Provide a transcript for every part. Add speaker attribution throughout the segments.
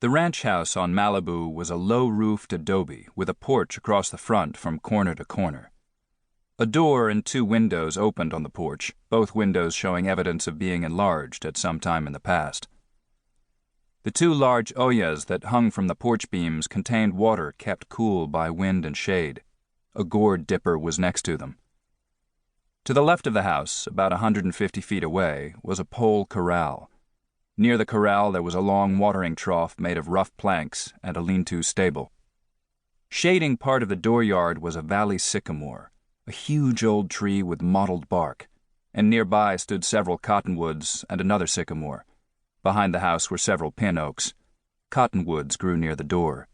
Speaker 1: The ranch house on Malibu was a low-roofed adobe with a porch across the front from corner to corner. A door and 2 windows opened on the porch, both windows showing evidence of being enlarged at some time in the past. The 2 large ollas that hung from the porch beams contained water kept cool by wind and shade. A gourd dipper was next to them. To the left of the house, about 150 feet away, was a pole corral. Near the corral there was a long watering trough made of rough planks and a lean-to stable. Shading part of the dooryard was a valley sycamore, a huge old tree with mottled bark, and nearby stood several cottonwoods and another sycamore. Behind the house were several pin oaks. Cottonwoods grew near the door.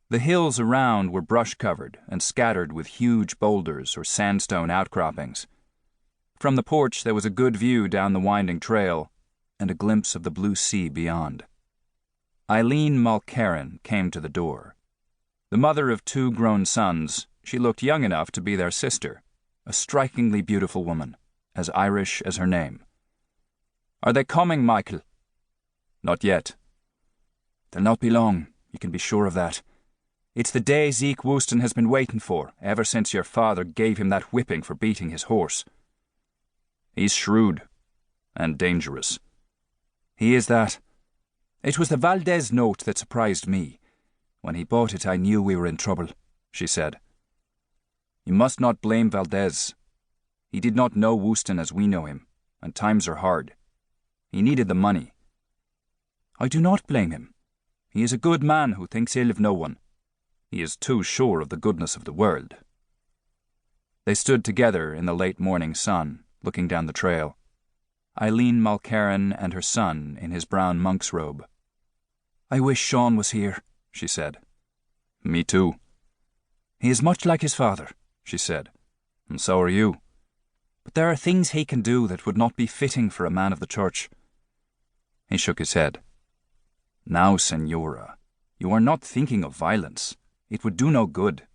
Speaker 1: The hills around were brush-covered and scattered with huge boulders or sandstone outcroppings. From the porch there was a good view down the winding trail and a glimpse of the blue sea beyond. Sean Mulkerin came to the door. The mother of 2 grown sons, she looked young enough to be their sister, a strikingly beautiful woman, as Irish as her name. "Are they coming, Michael?" "Not yet." "They'll not be long, you can be sure of that. It's the day Zeke Wooston has been waiting for, ever since your father gave him that whipping for beating his horse." "He's shrewd and dangerous." "He is that. It was the Valdez note that surprised me. When he bought it, I knew we were in trouble," she said. "You must not blame Valdez. He did not know Wooston as we know him, and times are hard. He needed the money." "I do not blame him. He is a good man who thinks ill of no one. He is too sure of the goodness of the world." They stood together in the late morning sun, looking down the trail. Sean Mulkerin and her son in his brown monk's robe. "I wish Sean was here," she said. "Me too." "He is much like his father," she said. "And so are you. But there are things he can do that would not be fitting for a man of the church." He shook his head. "Now, Senora, you are not thinking of violence. It would do no good.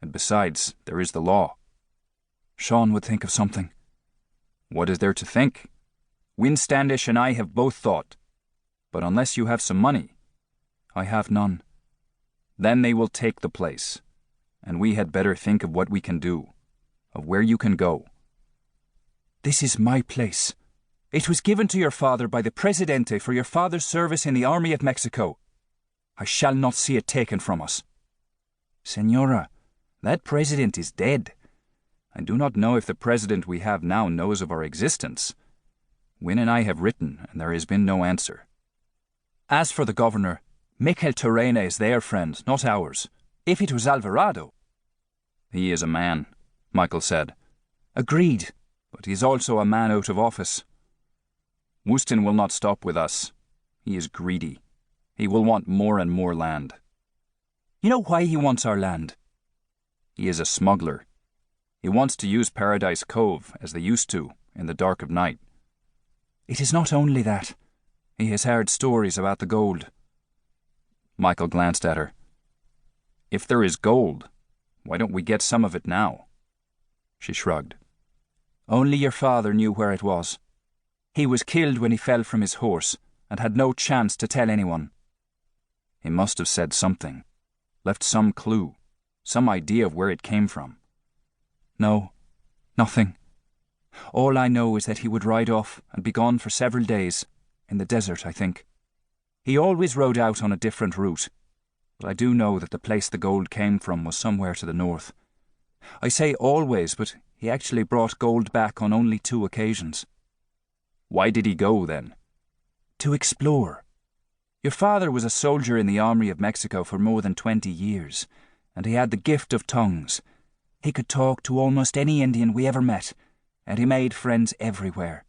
Speaker 1: And besides, there is the law." "Sean would think of something." "What is there to think? Winstandish and I have both thought. But unless you have some money—" "I have none." "Then they will take the place. And we had better think of what we can do, of where you can go." "This is my place. It was given to your father by the Presidente for your father's service in the Army of Mexico. I shall not see it taken from us." "Senora, that president is dead. I do not know if the president we have now knows of our existence. Wynne and I have written, and there has been no answer. As for the governor, Mikel Torrena is their friend, not ours. If it was Alvarado—" "He is a man," Michael said. "Agreed, but he is also a man out of office. Wooston will not stop with us. He is greedy. He will want more and more land." "You know why he wants our land?" "He is a smuggler. He wants to use Paradise Cove as they used to in the dark of night." "It is not only that. He has heard stories about the gold." Michael glanced at her. "If there is gold, why don't we get some of it now?" She shrugged. "Only your father knew where it was. He was killed when he fell from his horse and had no chance to tell anyone." "He must have said something, left some clue, some idea of where it came from." "No, nothing. All I know is that he would ride off and be gone for several days, in the desert, I think. He always rode out on a different route, but I do know that the place the gold came from was somewhere to the north. I say always, but he actually brought gold back on only 2 occasions." "Why did he go, then?" "To explore. Your father was a soldier in the Army of Mexico for more than 20 years, and he had the gift of tongues. He could talk to almost any Indian we ever met, and he made friends everywhere.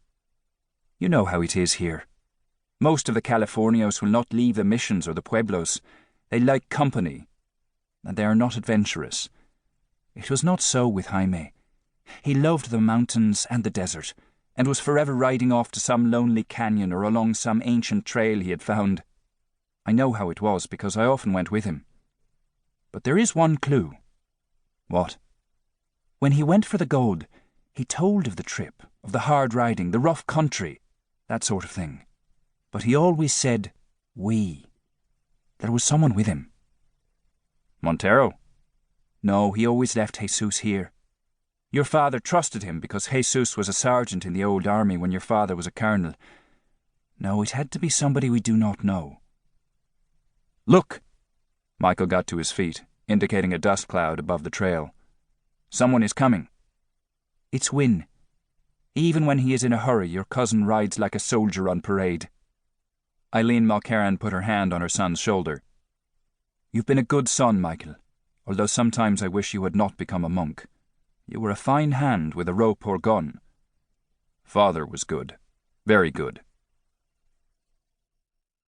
Speaker 1: You know how it is here. Most of the Californios will not leave the missions or the pueblos. They like company, and they are not adventurous. It was not so with Jaime. He loved the mountains and the desert, and was forever riding off to some lonely canyon or along some ancient trail he had found. I know how it was because I often went with him. But there is one clue." "What?" "When he went for the gold, he told of the trip, of the hard riding, the rough country, that sort of thing. But he always said, 'we.'
Speaker 2: There was someone with him.
Speaker 1: Montero?
Speaker 2: No, he always left Jesus here. Your father trusted him because Jesus was a sergeant in the old army when your father was a colonel. No, it had to be somebody we do not know.
Speaker 1: Look! Michael got to his feet, indicating a dust cloud above the trail. Someone is coming.
Speaker 2: It's Win. Even when he is in a hurry, your cousin rides like a soldier on parade.
Speaker 1: Eileen Mulkerin put her hand on her son's shoulder.
Speaker 2: You've been a good son, Michael, although sometimes I wish you had not become a monk. You were a fine hand with a rope or gun.
Speaker 1: Father was good. Very good.